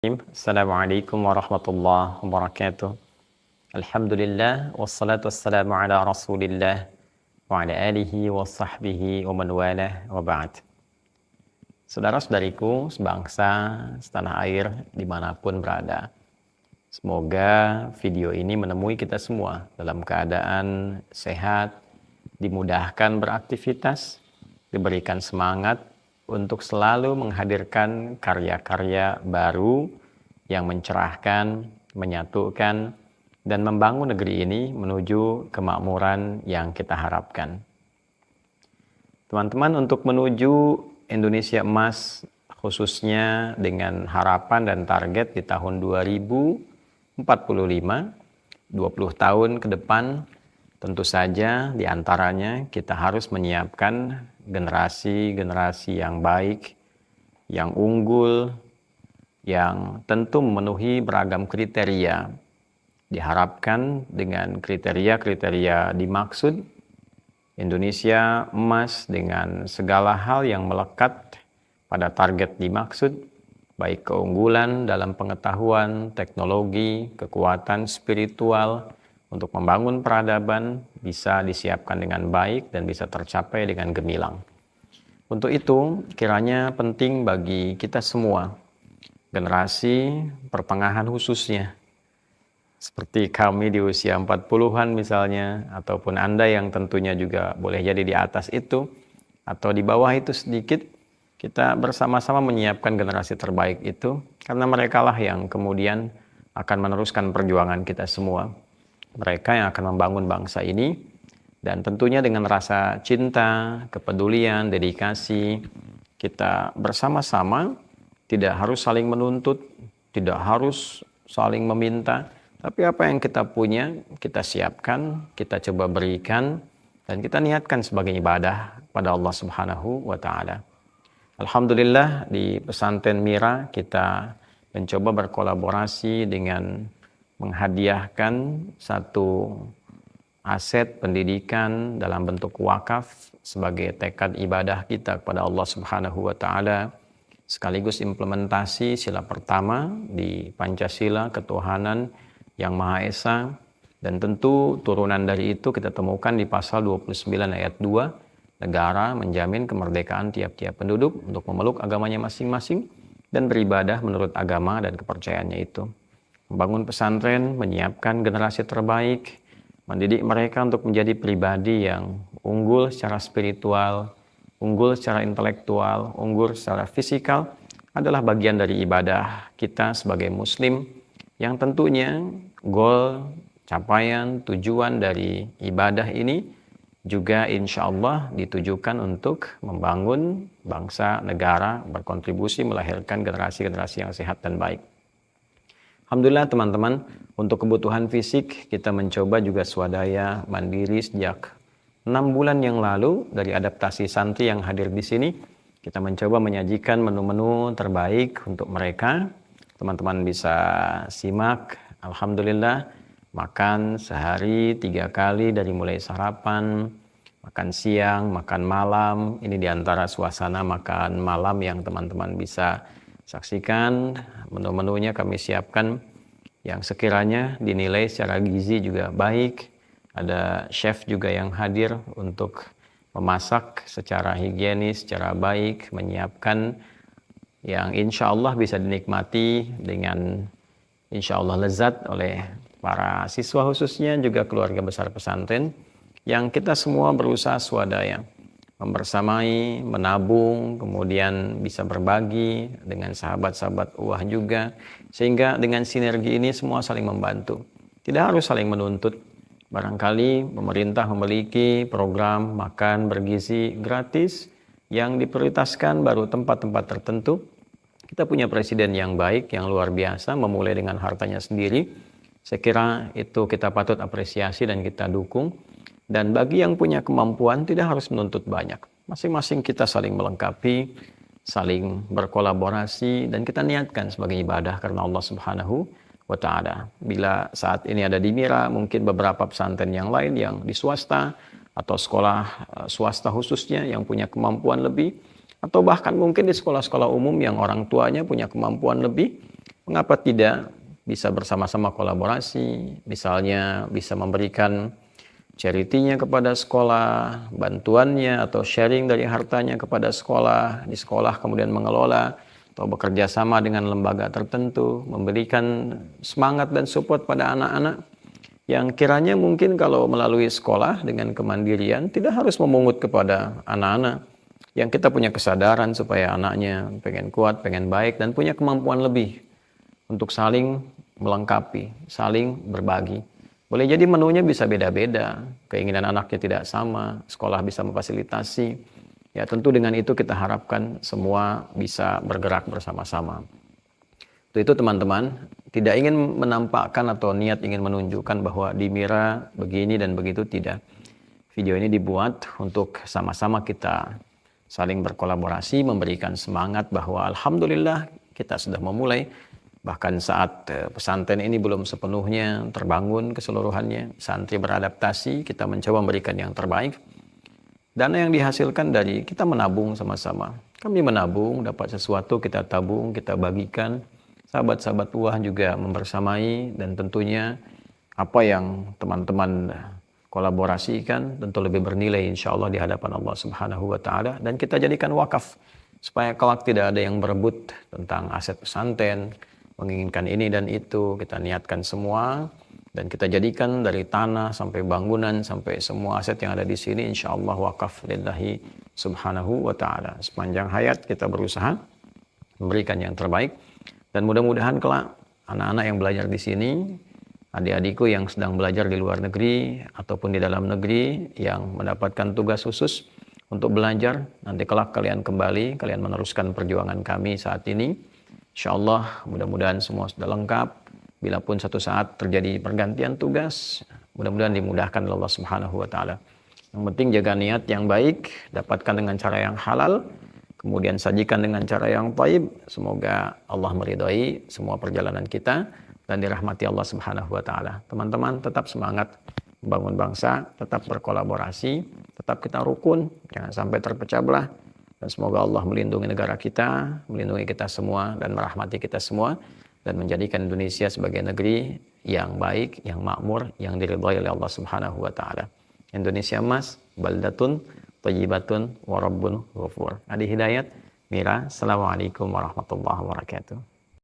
Assalamualaikum warahmatullahi wabarakatuh. Alhamdulillah wassalatu wassalamu ala Rasulillah wa ala alihi wa sahbihi wa man walah wa ba'd. Saudara-saudariku sebangsa, setanah air dimanapun berada. Semoga video ini menemui kita semua dalam keadaan sehat, dimudahkan beraktivitas, diberikan semangat untuk selalu menghadirkan karya-karya baru yang mencerahkan, menyatukan, dan membangun negeri ini menuju kemakmuran yang kita harapkan. Teman-teman, untuk menuju Indonesia emas, khususnya dengan harapan dan target di tahun 2045, 20 tahun ke depan, tentu saja diantaranya kita harus menyiapkan generasi-generasi yang baik, yang unggul, yang tentu memenuhi beragam kriteria. Diharapkan dengan kriteria-kriteria dimaksud, Indonesia emas dengan segala hal yang melekat pada target dimaksud, baik keunggulan dalam pengetahuan, teknologi, kekuatan spiritual, untuk membangun peradaban bisa disiapkan dengan baik dan bisa tercapai dengan gemilang. Untuk itu, kiranya penting bagi kita semua, generasi pertengahan khususnya, seperti kami di usia 40-an misalnya, ataupun Anda yang tentunya juga boleh jadi di atas itu, atau di bawah itu sedikit, kita bersama-sama menyiapkan generasi terbaik itu, karena merekalah yang kemudian akan meneruskan perjuangan kita semua. Mereka yang akan membangun bangsa ini, dan tentunya dengan rasa cinta, kepedulian, dedikasi, kita bersama-sama tidak harus saling menuntut, tidak harus saling meminta, tapi apa yang kita punya, kita siapkan, kita coba berikan, dan kita niatkan sebagai ibadah pada Allah Subhanahu wa Ta'ala. Alhamdulillah, di pesantren Mira kita mencoba berkolaborasi dengan menghadiahkan satu aset pendidikan dalam bentuk wakaf sebagai tekad ibadah kita kepada Allah Subhanahu wa Ta'ala, sekaligus implementasi sila pertama di Pancasila, ketuhanan yang Maha Esa, dan tentu turunan dari itu kita temukan di pasal 29 ayat 2, negara menjamin kemerdekaan tiap-tiap penduduk untuk memeluk agamanya masing-masing dan beribadah menurut agama dan kepercayaannya itu. Membangun pesantren, menyiapkan generasi terbaik, mendidik mereka untuk menjadi pribadi yang unggul secara spiritual, unggul secara intelektual, unggul secara fisikal, adalah bagian dari ibadah kita sebagai muslim, yang tentunya goal, capaian, tujuan dari ibadah ini juga insya Allah ditujukan untuk membangun bangsa, negara, berkontribusi melahirkan generasi-generasi yang sehat dan baik. Alhamdulillah teman-teman, untuk kebutuhan fisik kita mencoba juga swadaya mandiri sejak 6 bulan yang lalu dari adaptasi santri yang hadir di sini. Kita mencoba menyajikan menu-menu terbaik untuk mereka. Teman-teman bisa simak, Alhamdulillah, makan sehari 3 kali dari mulai sarapan, makan siang, makan malam. Ini diantara suasana makan malam yang teman-teman bisa saksikan. Menu-menunya kami siapkan yang sekiranya dinilai secara gizi juga baik. Ada chef juga yang hadir untuk memasak secara higienis, secara baik, menyiapkan yang insya Allah bisa dinikmati dengan insya Allah lezat oleh para siswa, khususnya juga keluarga besar pesantren, yang kita semua berusaha swadaya, membersamai, menabung, kemudian bisa berbagi dengan sahabat-sahabat uah juga, sehingga dengan sinergi ini semua saling membantu. Tidak harus saling menuntut. Barangkali pemerintah memiliki program makan bergizi gratis yang diprioritaskan baru tempat-tempat tertentu. Kita punya presiden yang baik, yang luar biasa, memulai dengan hartanya sendiri. Saya kira itu kita patut apresiasi dan kita dukung. Dan bagi yang punya kemampuan tidak harus menuntut banyak. Masing-masing kita saling melengkapi, saling berkolaborasi, dan kita niatkan sebagai ibadah karena Allah Subhanahu wa Ta'ala. Bila saat ini ada di Mira, mungkin beberapa pesantren yang lain yang di swasta atau sekolah swasta khususnya yang punya kemampuan lebih, atau bahkan mungkin di sekolah-sekolah umum yang orang tuanya punya kemampuan lebih, Mengapa tidak bisa bersama-sama kolaborasi, misalnya bisa memberikan charity-nya kepada sekolah, bantuannya atau sharing dari hartanya kepada sekolah, di sekolah kemudian mengelola atau bekerja sama dengan lembaga tertentu, memberikan semangat dan support pada anak-anak yang kiranya mungkin kalau melalui sekolah dengan kemandirian tidak harus memungut kepada anak-anak, yang kita punya kesadaran supaya anaknya pengen kuat, pengen baik, dan punya kemampuan lebih untuk saling melengkapi, saling berbagi. Boleh jadi menunya bisa beda-beda, keinginan anaknya tidak sama, sekolah bisa memfasilitasi. Ya tentu dengan itu kita harapkan semua bisa bergerak bersama-sama. Itu teman-teman, tidak ingin menampakkan atau niat ingin menunjukkan bahwa di Mira begini dan begitu, tidak. Video ini dibuat untuk sama-sama kita saling berkolaborasi, memberikan semangat bahwa alhamdulillah kita sudah memulai. Bahkan saat pesantren ini belum sepenuhnya terbangun keseluruhannya, santri beradaptasi, kita mencoba memberikan yang terbaik. Dana yang dihasilkan dari kita menabung sama-sama. Kami menabung, dapat sesuatu kita tabung, kita bagikan. Sahabat-sahabat buah juga membersamai, dan tentunya apa yang teman-teman kolaborasikan tentu lebih bernilai insya Allah di hadapan Allah Subhanahu wa Ta'ala, dan kita jadikan wakaf supaya kelak tidak ada yang berebut tentang aset pesantren, menginginkan ini dan itu. Kita niatkan semua dan kita jadikan dari tanah sampai bangunan sampai semua aset yang ada di sini insya Allah wakaf lillahi Subhanahu wa Ta'ala. Sepanjang hayat kita berusaha memberikan yang terbaik, dan mudah-mudahan kelak anak-anak yang belajar di sini, adik-adikku yang sedang belajar di luar negeri ataupun di dalam negeri yang mendapatkan tugas khusus untuk belajar, nanti kelak kalian kembali, kalian meneruskan perjuangan kami saat ini. InsyaAllah mudah-mudahan semua sudah lengkap. Bila pun satu saat terjadi pergantian tugas, mudah-mudahan dimudahkan oleh Allah Subhanahu wa Ta'ala. Yang penting jaga niat yang baik, dapatkan dengan cara yang halal, kemudian sajikan dengan cara yang thayyib. Semoga Allah meridhai semua perjalanan kita dan dirahmati Allah Subhanahu wa Ta'ala. Teman-teman tetap semangat membangun bangsa, tetap berkolaborasi, tetap kita rukun, jangan sampai terpecah belah. Dan semoga Allah melindungi negara kita, melindungi kita semua, dan merahmati kita semua, dan menjadikan Indonesia sebagai negeri yang baik, yang makmur, yang diridhai oleh Allah Subhanahu wa Ta'ala. Indonesia emas, baldatun, thayyibatun, wa rabbun ghafur. Adi Hidayat, Mira, Assalamualaikum warahmatullahi wabarakatuh.